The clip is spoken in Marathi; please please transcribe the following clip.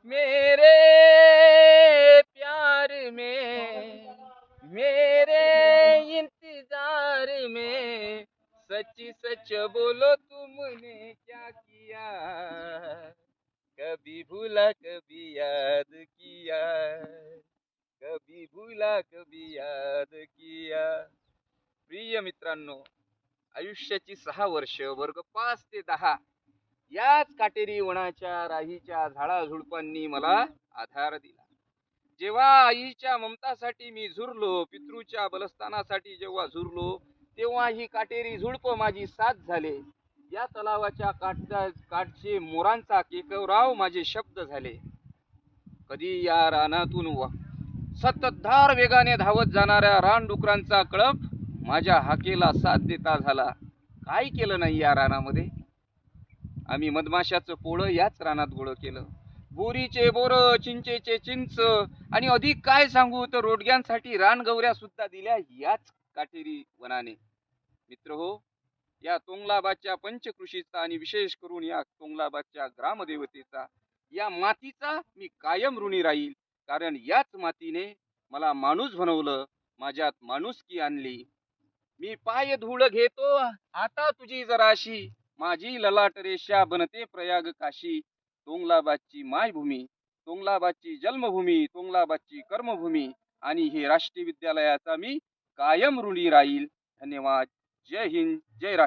मेरे प्यार में, मेरे इंतजार में, सच सच बोलो तुमने क्या किया, कभी भूला कभी याद किया, कभी भूला कभी याद किया. प्रिय मित्रांनो, आयुष्याची 6 वर्ष वर्ग 5 ते 10 याच काटेरी वनाच्या राहीच्या झाडाझुडपांनी मला आधार दिला. जेव्हा आईच्या ममतासाठी मी झुरलो, पितृच्या बलस्थानासाठी जेव्हा झुरलो, तेव्हा ही काटेरी झुडप माझी साथ झाले. या तलावाच्या काठचे मोरांचा केकवराव माझे शब्द झाले. कधी या रानातून सततधार वेगाने धावत जाणाऱ्या रानडुकरांचा कळप माझ्या हाकेला साथ देता झाला. काय केलं नाही या रानामध्ये. आम्ही मधमाशाचं पोळं याच रानात गोळ केलं. बोरीचे बोर, चिंचेचे चिंच आणि अधिक काय सांगू तर रोडग्यांसाठी रानगवऱ्या सुद्धा दिल्या याच काटेरी वनाने. मित्र हो, या तोंगलाबादच्या पंचकृषीचा आणि विशेष करून या तोंगलाबादच्या ग्रामदेवतेचा, या मातीचा मी कायम ऋणी राहील. कारण याच मातीने मला माणूस बनवलं, माझ्यात माणुसकी आणली. मी पाय धूळ घेतो आता तुझी जराशी, माझी ललाट रेषा बनते प्रयाग काशी. तोंगलाबादची मायभूमी, तोंगलाबादची जन्मभूमी, तोंगलाबादची कर्मभूमी आणि हे राष्ट्रीय विद्यालयाचा मी कायम ऋणी राहील. धन्यवाद. जय हिंद, जय राष्ट्र.